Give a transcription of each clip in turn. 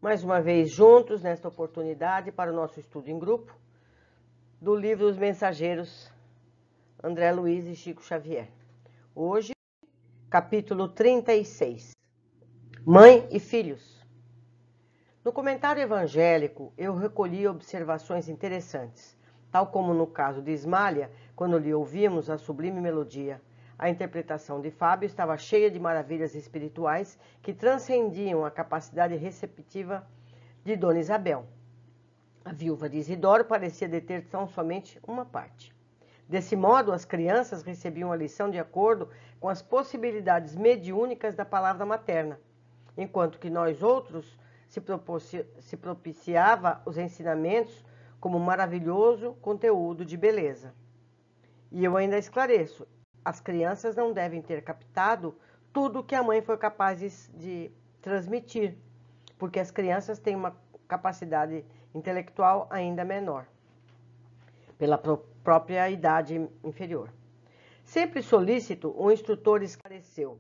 mais uma vez juntos nesta oportunidade para o nosso estudo em grupo do livro Os Mensageiros, André Luiz e Chico Xavier. Hoje, capítulo 36, Mãe e Filhos. No comentário evangélico, eu recolhi observações interessantes, tal como no caso de Ismália, quando lhe ouvimos a sublime melodia. A interpretação de Fábio estava cheia de maravilhas espirituais que transcendiam a capacidade receptiva de Dona Isabel. A viúva de Isidoro parecia deter tão somente uma parte. Desse modo, as crianças recebiam a lição de acordo com as possibilidades mediúnicas da palavra materna, enquanto que nós outros se propiciava os ensinamentos como maravilhoso conteúdo de beleza. E eu ainda esclareço, as crianças não devem ter captado tudo que a mãe foi capaz de transmitir, porque as crianças têm uma capacidade intelectual ainda menor, pela própria idade inferior. Sempre solícito, o instrutor esclareceu: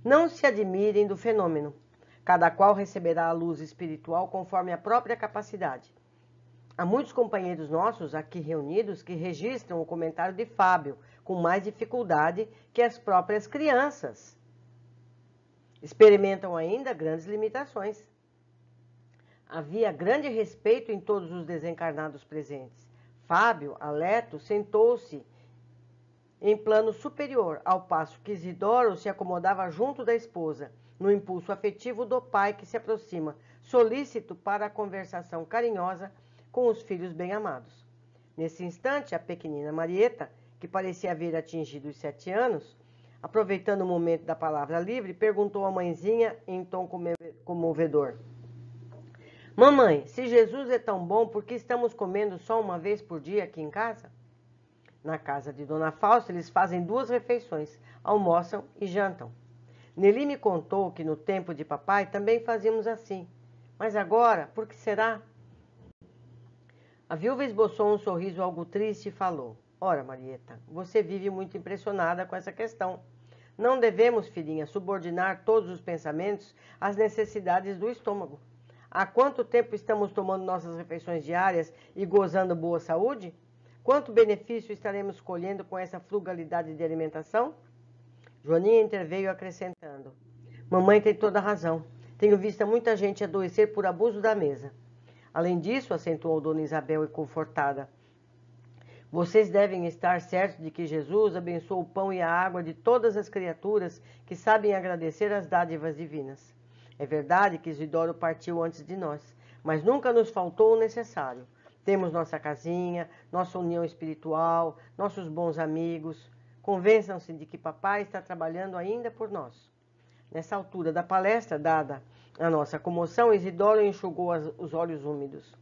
não se admirem do fenômeno, cada qual receberá a luz espiritual conforme a própria capacidade. Há muitos companheiros nossos aqui reunidos que registram o comentário de Fábio com mais dificuldade que as próprias crianças. Experimentam ainda grandes limitações. Havia grande respeito em todos os desencarnados presentes. Fábio, alerto, sentou-se em plano superior, ao passo que Isidoro se acomodava junto da esposa, no impulso afetivo do pai que se aproxima, solícito para a conversação carinhosa com os filhos bem-amados. Nesse instante, a pequenina Marieta, que parecia haver atingido os 7 anos, aproveitando o momento da palavra livre, perguntou à mãezinha em tom comovedor: mamãe, se Jesus é tão bom, por que estamos comendo só uma vez por dia aqui em casa? Na casa de Dona Fausta, eles fazem 2 refeições, almoçam e jantam. Nelly me contou que no tempo de papai também fazíamos assim. Mas agora, por que será? A viúva esboçou um sorriso algo triste e falou: ora, Marieta, você vive muito impressionada com essa questão. Não devemos, filhinha, subordinar todos os pensamentos às necessidades do estômago. Há quanto tempo estamos tomando nossas refeições diárias e gozando boa saúde? Quanto benefício estaremos colhendo com essa frugalidade de alimentação? Joaninha interveio acrescentando: mamãe tem toda a razão. Tenho visto muita gente adoecer por abuso da mesa. Além disso, acentuou Dona Isabel e confortada, vocês devem estar certos de que Jesus abençoa o pão e a água de todas as criaturas que sabem agradecer as dádivas divinas. É verdade que Isidoro partiu antes de nós, mas nunca nos faltou o necessário. Temos nossa casinha, nossa união espiritual, nossos bons amigos. Convençam-se de que papai está trabalhando ainda por nós. Nessa altura da palestra, dada a nossa comoção, Isidoro enxugou os olhos úmidos.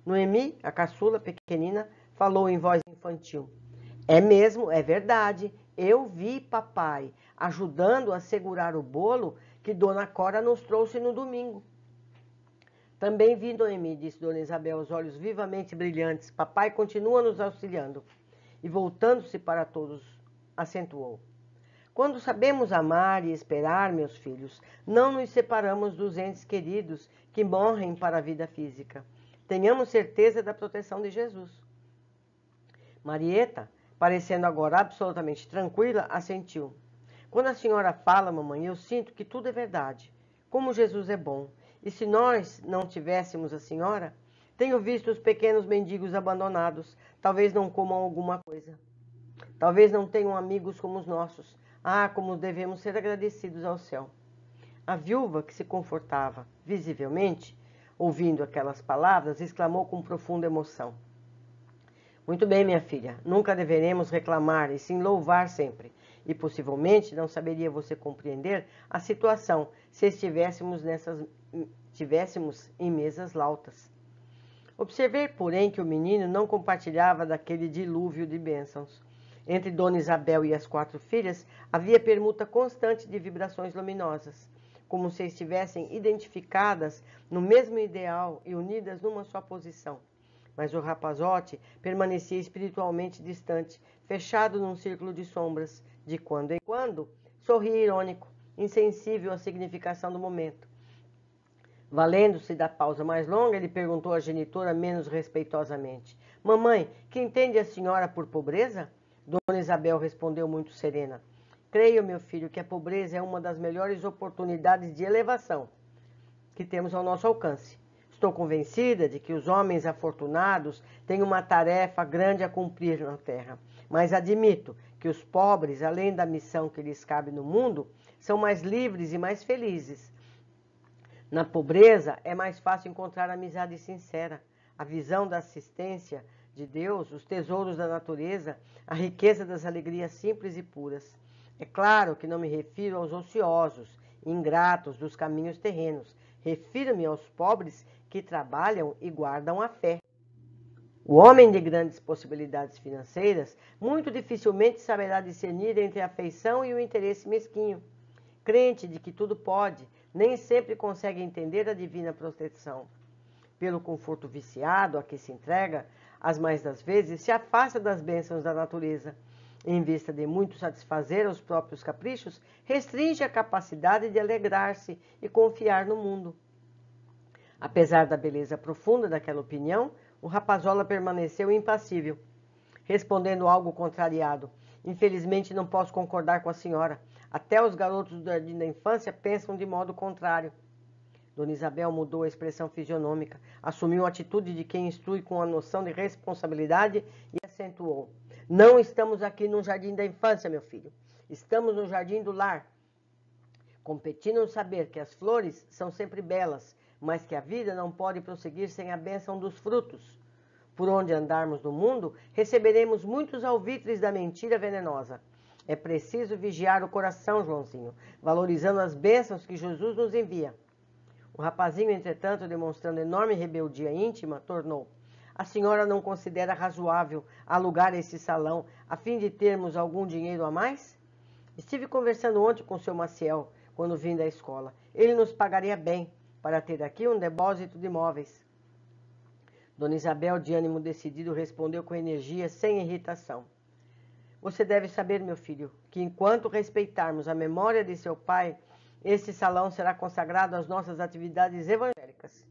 Noemi, a caçula pequenina, falou em voz infantil: é mesmo, é verdade. Eu vi papai ajudando a segurar o bolo que Dona Cora nos trouxe no domingo. Também vi, Noemi, disse Dona Isabel, os olhos vivamente brilhantes. Papai continua nos auxiliando. E voltando-se para todos, acentuou: quando sabemos amar e esperar, meus filhos, não nos separamos dos entes queridos que morrem para a vida física. Tenhamos certeza da proteção de Jesus. Marieta, parecendo agora absolutamente tranquila, assentiu. Quando a senhora fala, mamãe, eu sinto que tudo é verdade. Como Jesus é bom. E se nós não tivéssemos a senhora? Tenho visto os pequenos mendigos abandonados. Talvez não comam alguma coisa. Talvez não tenham amigos como os nossos. Ah, como devemos ser agradecidos ao céu. A viúva, que se confortava visivelmente, ouvindo aquelas palavras, exclamou com profunda emoção: muito bem, minha filha, nunca deveremos reclamar e sim louvar sempre. E possivelmente não saberia você compreender a situação se estivéssemos em mesas lautas. Observei, porém, que o menino não compartilhava daquele dilúvio de bênçãos. Entre Dona Isabel e as 4 filhas havia permuta constante de vibrações luminosas, como se estivessem identificadas no mesmo ideal e unidas numa só posição. Mas o rapazote permanecia espiritualmente distante, fechado num círculo de sombras. De quando em quando, sorria irônico, insensível à significação do momento. Valendo-se da pausa mais longa, ele perguntou à genitora menos respeitosamente: Mamãe, que entende a senhora por pobreza? Dona Isabel respondeu muito serena: Creio, meu filho, que a pobreza é uma das melhores oportunidades de elevação que temos ao nosso alcance. Estou convencida de que os homens afortunados têm uma tarefa grande a cumprir na terra, mas admito que os pobres, além da missão que lhes cabe no mundo, são mais livres e mais felizes. Na pobreza é mais fácil encontrar amizade sincera, a visão da assistência de Deus, os tesouros da natureza, a riqueza das alegrias simples e puras. É claro que não me refiro aos ociosos, ingratos dos caminhos terrenos. Refiro-me aos pobres que trabalham e guardam a fé. O homem de grandes possibilidades financeiras muito dificilmente saberá discernir entre a afeição e o interesse mesquinho. Crente de que tudo pode, nem sempre consegue entender a divina proteção. Pelo conforto viciado a que se entrega, as mais das vezes se afasta das bênçãos da natureza. Em vista de muito satisfazer os próprios caprichos, restringe a capacidade de alegrar-se e confiar no mundo. Apesar da beleza profunda daquela opinião, o rapazola permaneceu impassível, respondendo algo contrariado. Infelizmente não posso concordar com a senhora. Até os garotos do jardim da infância pensam de modo contrário. Dona Isabel mudou a expressão fisionômica, assumiu a atitude de quem instrui com a noção de responsabilidade e acentuou: Não estamos aqui no jardim da infância, meu filho. Estamos no jardim do lar. Competi no saber que as flores são sempre belas, mas que a vida não pode prosseguir sem a bênção dos frutos. Por onde andarmos no mundo, receberemos muitos alvitres da mentira venenosa. É preciso vigiar o coração, Joãozinho, valorizando as bênçãos que Jesus nos envia. O rapazinho, entretanto, demonstrando enorme rebeldia íntima, tornou: A senhora não considera razoável alugar esse salão a fim de termos algum dinheiro a mais? Estive conversando ontem com o seu Maciel, quando vim da escola. Ele nos pagaria bem para ter aqui um depósito de móveis. Dona Isabel, de ânimo decidido, respondeu com energia, sem irritação: Você deve saber, meu filho, que enquanto respeitarmos a memória de seu pai, esse salão será consagrado às nossas atividades evangélicas.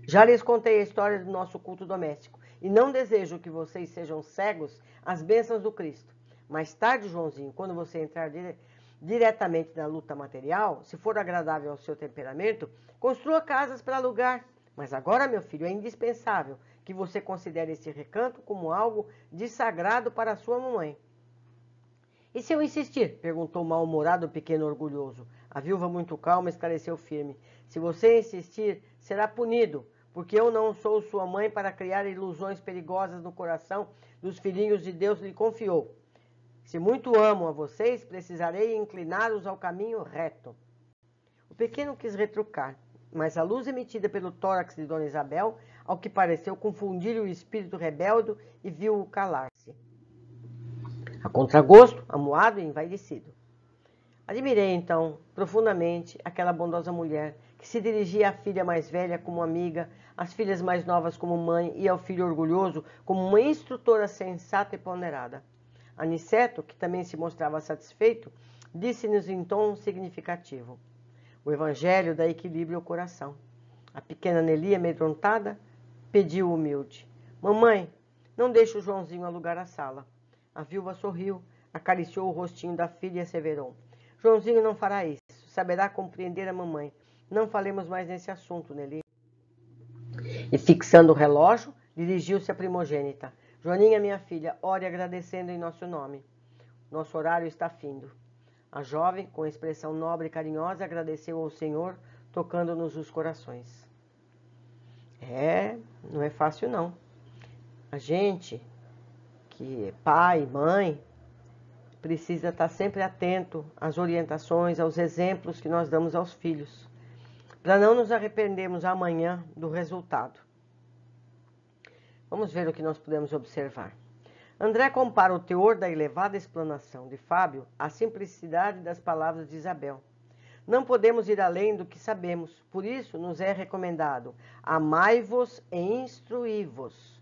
Já lhes contei a história do nosso culto doméstico e não desejo que vocês sejam cegos às bênçãos do Cristo. Mais tarde, Joãozinho, quando você entrar diretamente na luta material, se for agradável ao seu temperamento, construa casas para alugar. Mas agora, meu filho, é indispensável que você considere esse recanto como algo de sagrado para a sua mamãe. E se eu insistir? Perguntou mal-humorado o pequeno orgulhoso. A viúva, muito calma, esclareceu firme: Se você insistir, será punido, porque eu não sou sua mãe para criar ilusões perigosas no coração dos filhinhos de Deus lhe confiou. Se muito amo a vocês, precisarei incliná-los ao caminho reto. O pequeno quis retrucar, mas a luz emitida pelo tórax de Dona Isabel, ao que pareceu confundir o espírito rebelde e viu-o calar-se. A contragosto, amuado e envaidecido. Admirei, então, profundamente aquela bondosa mulher que se dirigia à filha mais velha como amiga, às filhas mais novas como mãe e ao filho orgulhoso como uma instrutora sensata e ponderada. Aniceto, que também se mostrava satisfeito, disse-nos em tom significativo: O evangelho dá equilíbrio ao coração. A pequena Nelly, amedrontada, pediu humilde: Mamãe, não deixe o Joãozinho alugar a sala. A viúva sorriu, acariciou o rostinho da filha e asseverou: Joãozinho não fará isso, saberá compreender a mamãe. Não falemos mais nesse assunto, Nelly. E fixando o relógio, dirigiu-se à primogênita: Joaninha, minha filha, ore agradecendo em nosso nome. Nosso horário está findo. A jovem, com expressão nobre e carinhosa, agradeceu ao Senhor, tocando-nos os corações. Não é fácil não. A gente, que é pai, mãe, precisa estar sempre atento às orientações, aos exemplos que nós damos aos filhos, para não nos arrependermos amanhã do resultado. Vamos ver o que nós podemos observar. André compara o teor da elevada explanação de Fábio à simplicidade das palavras de Isabel. Não podemos ir além do que sabemos, por isso nos é recomendado: amai-vos e instruí-vos,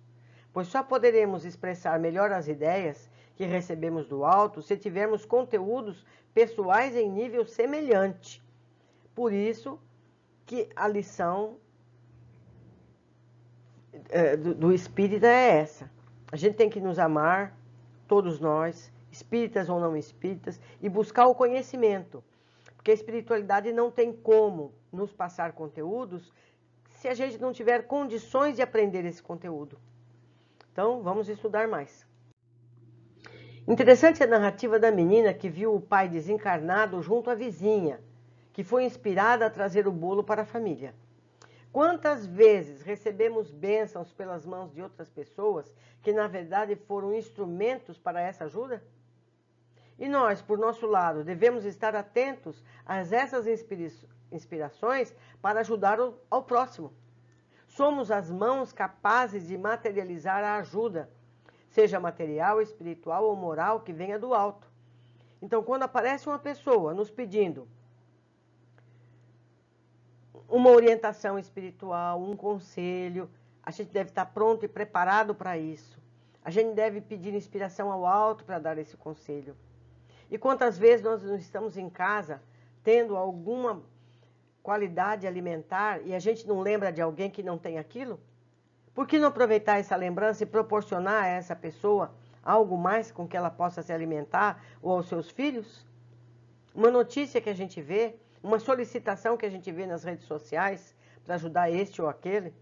pois só poderemos expressar melhor as ideias que recebemos do alto se tivermos conteúdos pessoais em nível semelhante. Por isso que a lição do espírita é essa. A gente tem que nos amar, todos nós, espíritas ou não espíritas, e buscar o conhecimento. Porque a espiritualidade não tem como nos passar conteúdos se a gente não tiver condições de aprender esse conteúdo. Então, vamos estudar mais. Interessante a narrativa da menina que viu o pai desencarnado junto à vizinha, que foi inspirada a trazer o bolo para a família. Quantas vezes recebemos bênçãos pelas mãos de outras pessoas que, na verdade, foram instrumentos para essa ajuda? E nós, por nosso lado, devemos estar atentos a essas inspirações para ajudar ao próximo. Somos as mãos capazes de materializar a ajuda, seja material, espiritual ou moral, que venha do alto. Então, quando aparece uma pessoa nos pedindo uma orientação espiritual, um conselho, a gente deve estar pronto e preparado para isso. A gente deve pedir inspiração ao alto para dar esse conselho. E quantas vezes nós não estamos em casa tendo alguma qualidade alimentar e a gente não lembra de alguém que não tem aquilo? Por que não aproveitar essa lembrança e proporcionar a essa pessoa algo mais com que ela possa se alimentar ou aos seus filhos? Uma notícia que a gente vê, uma solicitação que a gente vê nas redes sociais para ajudar este ou aquele,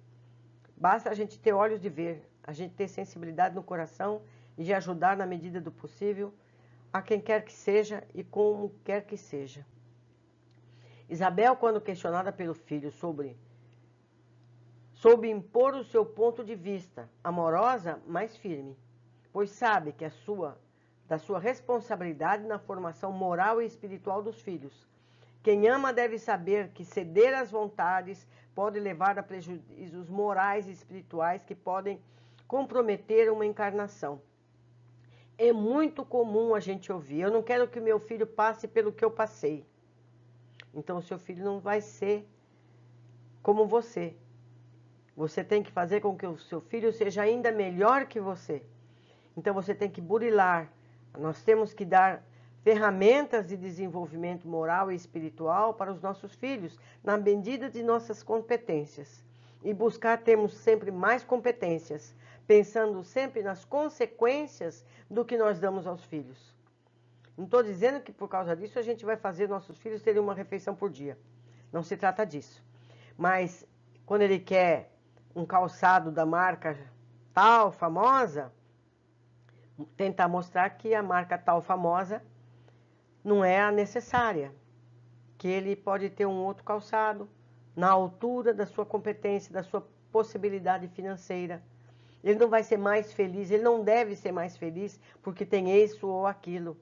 basta a gente ter olhos de ver, a gente ter sensibilidade no coração e de ajudar na medida do possível a quem quer que seja e como quer que seja. Isabel, quando questionada pelo filho soube impor o seu ponto de vista, amorosa, mas firme, pois sabe que da sua responsabilidade na formação moral e espiritual dos filhos. Quem ama deve saber que ceder às vontades pode levar a prejuízos morais e espirituais que podem comprometer uma encarnação. É muito comum a gente ouvir: eu não quero que meu filho passe pelo que eu passei. Então, o seu filho não vai ser como você. Você tem que fazer com que o seu filho seja ainda melhor que você. Então, você tem que burilar. Nós temos que dar ferramentas de desenvolvimento moral e espiritual para os nossos filhos, na medida de nossas competências. E buscar termos sempre mais competências, pensando sempre nas consequências do que nós damos aos filhos. Não estou dizendo que por causa disso a gente vai fazer nossos filhos terem uma refeição por dia. Não se trata disso. Mas quando ele quer um calçado da marca tal, famosa, tentar mostrar que a marca tal, famosa, não é a necessária. Que ele pode ter um outro calçado na altura da sua competência, da sua possibilidade financeira. Ele não vai ser mais feliz, ele não deve ser mais feliz porque tem isso ou aquilo.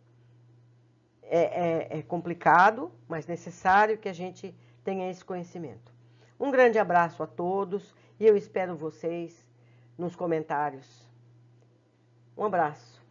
É complicado, mas necessário que a gente tenha esse conhecimento. Um grande abraço a todos e eu espero vocês nos comentários. Um abraço.